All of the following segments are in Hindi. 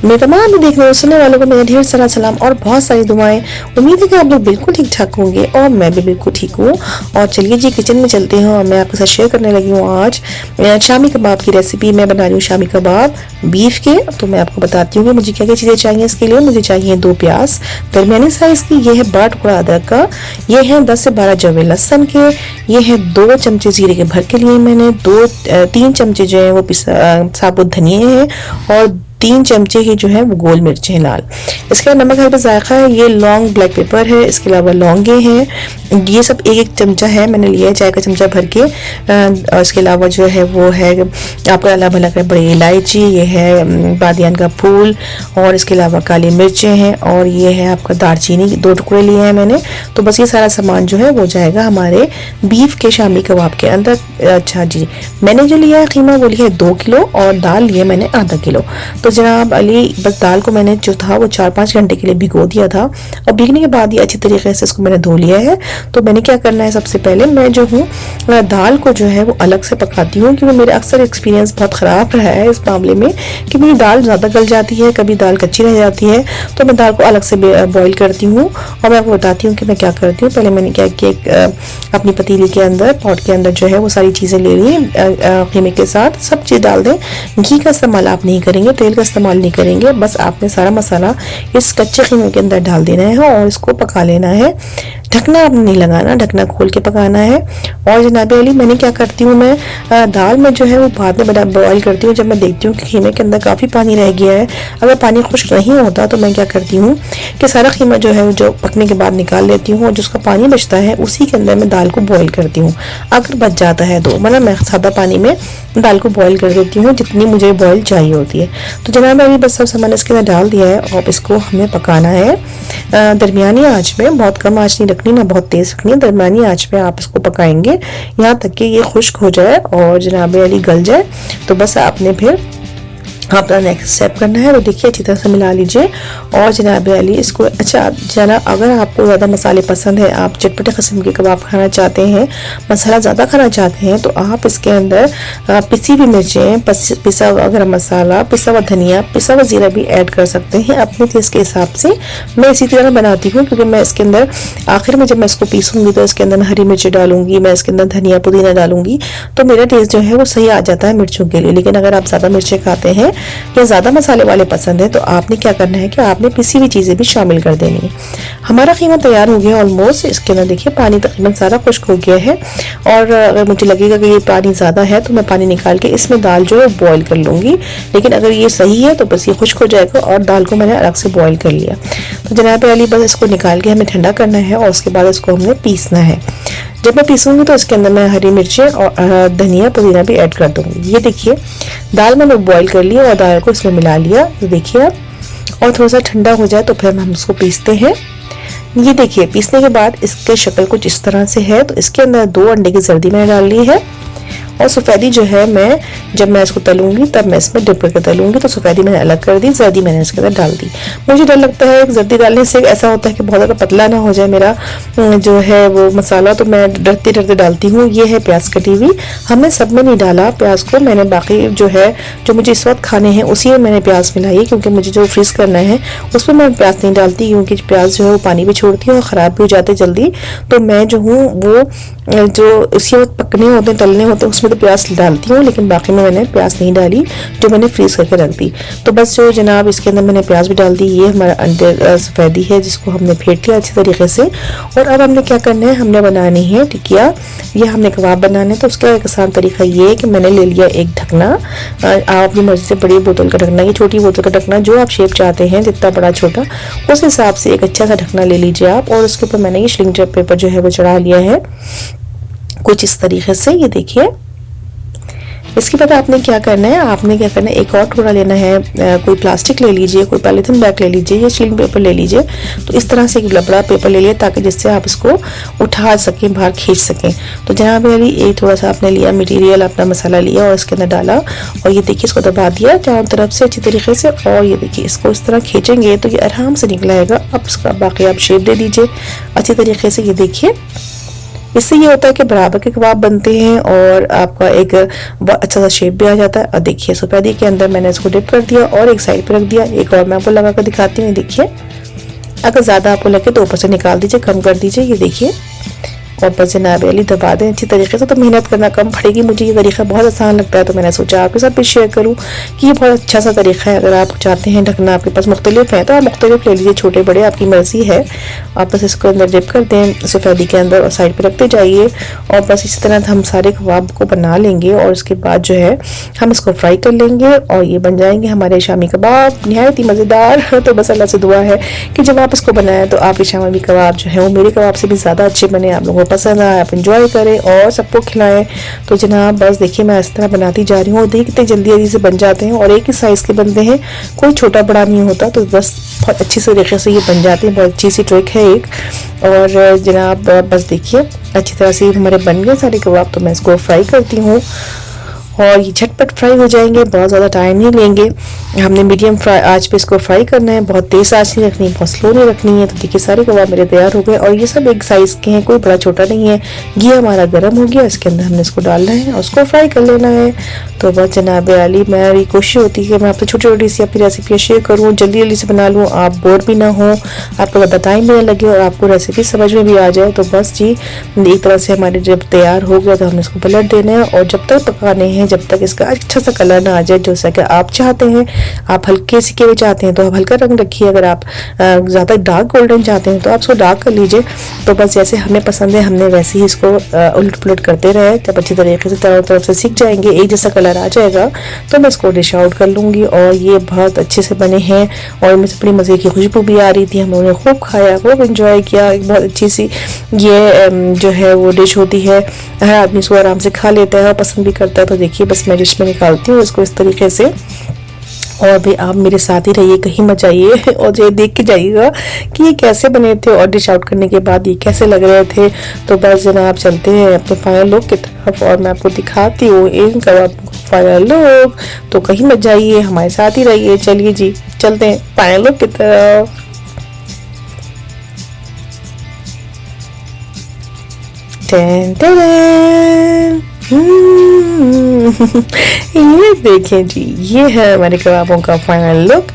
मेरे तमाम भी देखने और सुनने वालों को मेरा ढेर सारा सलाम और बहुत सारी दुआएं। उम्मीद है कि आप लोग बिल्कुल ठीक ठाक होंगे और मैं भी बिल्कुल ठीक हूँ। और चलिए जी किचन में चलते हैं और मैं आपके साथ शेयर करने लगी हूँ आज शामी कबाब की रेसिपी। मैं बना रही हूँ शामी कबाब बीफ के। तो मैं आपको बताती हूँ कि मुझे क्या क्या चीज़ें चाहिए इसके लिए। मुझे चाहिए 2 प्याज दरमियानी साइज की, ये है बड़ा टुकड़ा अदरक का, ये है 10 से 12 जवे लहसुन के, ये है 2 चमचे जीरे के भर के लिए मैंने 3 चमचे जो है वो साबुत धनिया है और 3 चमचे ही जो है वो गोल मिर्च है लाल। इसके अलावा नमक हल्का जायका है, ये लौंग ब्लैक पेपर है, इसके अलावा लौंगे हैं, ये सब एक चमचा है मैंने लिया है चाय का चमचा भर के। और इसके अलावा जो है वो है आपका अल्लाह भला करे बड़ी इलायची, ये है बादियान का फूल और इसके अलावा काली मिर्चें हैं और ये है आपका दालचीनी 2 टुकड़े लिए हैं मैंने। तो बस ये सारा सामान जो है वो जाएगा हमारे बीफ के शामी कबाब के अंदर। अच्छा जी, मैंने जो लिया है कीमा वो लिया है 2 किलो और दाल लिया मैंने आधा किलो। तो जनाब अली बस दाल को मैंने जो था वो 4-5 घंटे के लिए भिगो दिया था और भीगने के बाद ये अच्छी तरीके से इसको मैंने धो लिया है। तो मैंने क्या करना है, सबसे पहले मैं जो हूँ दाल को जो है वो अलग से पकाती हूँ क्योंकि मेरे अक्सर एक्सपीरियंस बहुत ख़राब रहा है इस मामले में कि मेरी दाल ज़्यादा गल जाती है, कभी दाल कच्ची रह जाती है। तो मैं दाल को अलग से बॉईल करती हूँ और मैं आपको बताती हूँ कि मैं क्या करती हूँ। पहले मैंने क्या किया, अपनी पतीली के अंदर पॉट के अंदर जो है वो सारी चीज़ें ले ली, कीमे के साथ सब चीज़ डाल दें। घी का इस्तेमाल आप नहीं करेंगे, तेल का इस्तेमाल नहीं करेंगे, बस आपने सारा मसाला इस कच्चे कीमे के अंदर डाल देना है और इसको पका लेना है। ढकना आपने नहीं लगाना, ढकना खोल के पकाना है। और जनाब अली मैंने क्या करती हूँ, मैं दाल में जो है वो बाद में बॉईल करती हूँ जब मैं देखती हूँ कि कीमे के अंदर काफ़ी पानी रह गया है। अगर पानी खुश्क नहीं होता तो मैं क्या करती हूँ कि सारा कीमा जो है जो पकने के बाद निकाल लेती हूँ और जिसका पानी बचता है उसी के अंदर मैं दाल को बॉईल करती हूँ। अगर बच जाता है तो मतलब मैं सादा पानी में दाल को बॉईल कर देती हूँ जितनी मुझे बॉईल चाहिए होती है। तो जनाब अली बस सब सामान इसके अंदर डाल दिया है और इसको हमें पकाना है दरमियानी आंच में। बहुत कम आंच नहीं रखनी ना बहुत तेज रखनी है, दरमियानी आंच में आप इसको पकाएंगे यहाँ तक कि ये खुश्क हो जाए और जनाब अली गल जाए। तो बस आपने फिर अपना नेक्स्ट स्टेप करना है। तो देखिए अच्छी तरह से मिला लीजिए और जनाब अली इसको अच्छा जना अगर आपको ज़्यादा मसाले पसंद है, आप चटपटे किस्म के कबाब खाना चाहते हैं, मसाला ज़्यादा खाना चाहते हैं, तो आप इसके अंदर पिसी हुई मिर्चें, पिसा हुआ गरम मसाला, पिसा हुआ धनिया, पिसा हुआ जीरा भी ऐड कर सकते हैं अपने टेस्ट के हिसाब से। मैं इसी तरह बनाती हूँ क्योंकि मैं इसके अंदर आखिर में जब मैं इसको पीसूँगी तो इसके अंदर हरी मिर्ची डालूंगी, मैं इसके अंदर धनिया पुदीना डालूंगी तो मेरा टेस्ट जो है वो सही आ जाता है मिर्चों के लिए। लेकिन अगर आप ज़्यादा मिर्चें खाते हैं या ज़्यादा मसाले वाले पसंद है तो आपने क्या करना है कि आपने पिसी हुई चीज़ें भी शामिल कर देनी है। हमारा कीमा तैयार हो गया ऑलमोस्ट। इसके अंदर देखिए पानी तकरीबन सारा खुश्क हो गया है और अगर मुझे लगेगा कि ये पानी ज़्यादा है तो मैं पानी निकाल के इसमें दाल जो है बॉईल कर लूँगी। लेकिन अगर ये सही है तो बस ये खुश्क हो जाएगा और दाल को मैंने अलग से बॉईल कर लिया। तो जनाब अली बस इसको निकाल के हमें ठंडा करना है और उसके बाद इसको हमने पीसना है। जब मैं पीसूंगी तो इसके अंदर मैं हरी मिर्चें और धनिया पुदीना भी ऐड कर दूंगी। ये देखिए दाल मैंने बॉईल कर लिया और दाल को इसमें मिला लिया। ये देखिए आप, और थोड़ा सा ठंडा हो जाए तो फिर हम इसको पीसते हैं। ये देखिए पीसने के बाद इसके शक्ल कुछ इस तरह से है। तो इसके अंदर 2 अंडे की जर्दी मैंने डाल ली है और सफ़ेदी जो है मैं जब मैं इसको तलूंगी तब मैं इसमें डिप करके तलूंगी। तो सफ़ेदी मैंने अलग कर दी, जर्दी मैंने इसके अंदर डाल दी। मुझे डर लगता है जर्दी डालने से ऐसा होता है कि बहुत ज़्यादा पतला ना हो जाए मेरा जो है वो मसाला, तो मैं डरते डरते डालती हूँ। ये है प्याज कटी हुई, हमने सब में नहीं डाला प्याज को, मैंने बाकी जो है जो मुझे इस वक्त खाने हैं उसी में मैंने प्याज मिलाई है क्योंकि मुझे जो फ्रीज़ करना है उसमें मैं प्याज नहीं डालती क्योंकि प्याज जो है वो पानी भी छोड़ती है और ख़राब भी हो जाते जल्दी। तो मैं जो हूँ वो जो इसी वक्त पकने होते हैं तलने होते हैं उसमें तो प्याज डालती हूँ, लेकिन बाकी में मैंने प्याज नहीं डाली जो मैंने फ्रीज करके रख दी। तो बस जो जनाब इसके अंदर मैंने प्याज भी डाल दी। ये हमारा अंडे सफ़ेदी है जिसको हमने फेंट लिया अच्छी तरीके से। और अब हमने क्या करना है, हमने बनानी है टिकिया, ये हमने कबाब बनाने। तो उसका एक आसान तरीका ये है कि मैंने ले लिया एक ढकना, आप अपनी मर्जी से बड़ी बोतल का ढकना, ये छोटी बोतल का ढकना जो आप शेप चाहते हैं जितना बड़ा छोटा उस हिसाब से एक अच्छा सा ढकना ले लीजिए आप। और उसके ऊपर मैंने ये श्रिंक रैप पेपर जो है वो चढ़ा लिया है कुछ इस तरीके से। ये देखिए इसके बाद आपने क्या करना है, आपने क्या करना है एक और टुकड़ा लेना है, कोई प्लास्टिक ले लीजिए, कोई पॉलीथिन बैग ले लीजिए या शीलिंग पेपर ले लीजिए। तो इस तरह से एक बड़ा पेपर ले लिया ताकि जिससे आप इसको उठा सकें, बाहर खींच सकें। तो जनाब अली एक थोड़ा सा आपने लिया मटेरियल, अपना मसाला लिया और इसके अंदर डाला और ये देखिए इसको दबा दिया चारों तरफ से अच्छी तरीके से। और ये देखिए इसको इस तरह खींचेंगे तो ये आराम से निकल आएगा। अब इसका बाकी आप शेप दे दीजिए अच्छी तरीके से। ये देखिए इससे ये होता है कि बराबर के कबाब बनते हैं और आपका एक बहुत अच्छा सा शेप भी आ जाता है। और देखिए सफ़ेदी के अंदर मैंने इसको डिप कर दिया और एक साइड पे रख दिया। एक और मैं आपको लगा कर दिखाती हूँ, देखिए अगर ज़्यादा आपको लगे तो ऊपर से निकाल दीजिए, कम कर दीजिए। ये देखिए और बस जनाब अली दबा दें अच्छी तरीके से, तो मेहनत करना कम पड़ेगी। मुझे ये तरीका बहुत आसान लगता है तो मैंने सोचा आपके साथ भी शेयर करूं कि ये बहुत अच्छा सा तरीका है। अगर आप चाहते हैं ढकना आपके पास मुख्तलिफ है तो आप मुख्तलिफ ले लीजिए, छोटे बड़े आपकी मर्जी है। आप बस इसको अंदर डिप कर दें सफ़ेदी के अंदर और साइड पर रखते जाइए। और बस इसी तरह हम सारे कबाब को बना लेंगे और उसके बाद जो है हम इसको फ्राई कर लेंगे और ये बन जाएंगे हमारे शामी कबाब, नहायत ही मज़ेदार। तो बस अल्लाह से दुआ है कि जब आप इसको बनाएं तो आपके शामी कबाब जो है वो मेरे कबाब से भी ज़्यादा अच्छे बने, आप लोगों को पसंद आए, आप इंजॉय करें और सबको खिलाएं। तो जनाब बस देखिए मैं इस तरह बनाती जा रही हूँ। देखिए कितने जल्दी जल्दी से बन जाते हैं और एक ही साइज़ के बनते हैं, कोई छोटा बड़ा नहीं होता। तो बस बहुत अच्छी तरीके से ये बन जाते हैं, बहुत अच्छी सी ट्रिक है एक। और जनाब बस देखिए अच्छी तरह से हमारे बन गए सारे कबाब। तो मैं इसको फ्राई करती हूँ और ये झटपट फ्राई हो जाएंगे, बहुत ज़्यादा टाइम नहीं लेंगे। हमने मीडियम फ्राई आंच पे इसको फ्राई करना है, बहुत तेज़ आंच नहीं रखनी, बहुत स्लो नहीं रखनी है। तो देखिए सारे कबाब मेरे तैयार हो गए और ये सब एक साइज़ के हैं, कोई बड़ा छोटा नहीं है। घी हमारा गर्म हो गया, इसके अंदर हमने इसको डालना है और उसको फ्राई कर लेना है। तो बस जनाब अली मेरी कोशिश होती है कि मैं आपसे छोटी छोटी सी अपनी रेसिपी शेयर करूँ, जल्दी जल्दी से बना लूँ, आप बोर भी ना हो, आपको ज़्यादा टाइम भी ना लगे और आपको रेसिपी समझ में भी आ जाए। तो बस जी एक तरह से हमारे जब तैयार हो गया तो हमने इसको पलट देना है और जब तक पकाने हैं जब तक इसका अच्छा सा कलर ना आ जाए, जैसा कि आप चाहते हैं। आप हल्के से के भी चाहते हैं तो आप हल्का रंग रखिए, अगर आप ज़्यादा डार्क गोल्डन चाहते हैं तो आप इसको डार्क कर लीजिए। तो बस जैसे हमें पसंद है हमने वैसे ही इसको उलट पुलट करते रहे। जब अच्छी तरीके से चारों तरफ से सीख जाएंगे, एक जैसा कलर आ जाएगा तो मैं इसको डिश आउट कर लूँगी। और ये बहुत अच्छे से बने हैं और इनमें से बड़ी मज़े की खुशबू भी आ रही थी। हम लोगों ने खूब खाया, खूब इंजॉय किया। एक बहुत अच्छी सी ये जो है वो डिश होती है, हर आदमी इसको आराम से खा लेता है और पसंद भी करता है। तो देखिए बस मैं डिश में निकालती हूँ इसको इस तरीके से। और भी आप मेरे साथ ही रहिए, कहीं मत जाइए और ये देख के जाइएगा कि ये कैसे बने थे और डिश आउट करने के बाद ये कैसे लग रहे थे। तो बस जनाब चलते हैं अपने फाइनल लुक की तरफ और मैं आपको दिखाती हूँ इन कबाब फाइनल लुक। तो कहीं मत जाइए, हमारे साथ ही रहिए। चलिए जी चलते हैं फाइनल लुक की तरफ। टेन टेन ये देखें जी, ये है हमारे कबाबों का फाइनल लुक।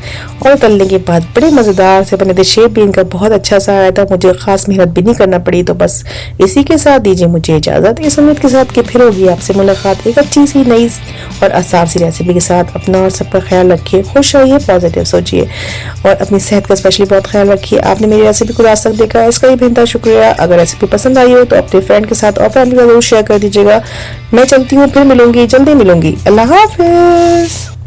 और तलने के बाद बड़े मज़ेदार से बने थे, शेप भी इनका बहुत अच्छा सा आया था, मुझे ख़ास मेहनत भी नहीं करना पड़ी। तो बस इसी के साथ दीजिए मुझे इजाज़त, इस उम्मीद के साथ कि फिर होगी आपसे मुलाकात एक अच्छी सी नई और आसान सी रेसिपी के साथ। अपना और सबका ख्याल रखिए, खुश रहिए, पॉजिटिव सोचिए और अपनी सेहत का स्पेशली बहुत ख्याल रखिए। आपने मेरी रेसिपी को आज तक देखा, इसका भी बेहतर शुक्रिया। अगर रेसिपी पसंद आई हो तो अपने फ्रेंड के साथ और फैमिली का जरूर शेयर कर दीजिएगा। मैं चलती हूँ, फिर मिलूंगी, जल्दी मिलूंगी। अल्लाह हाफिज़।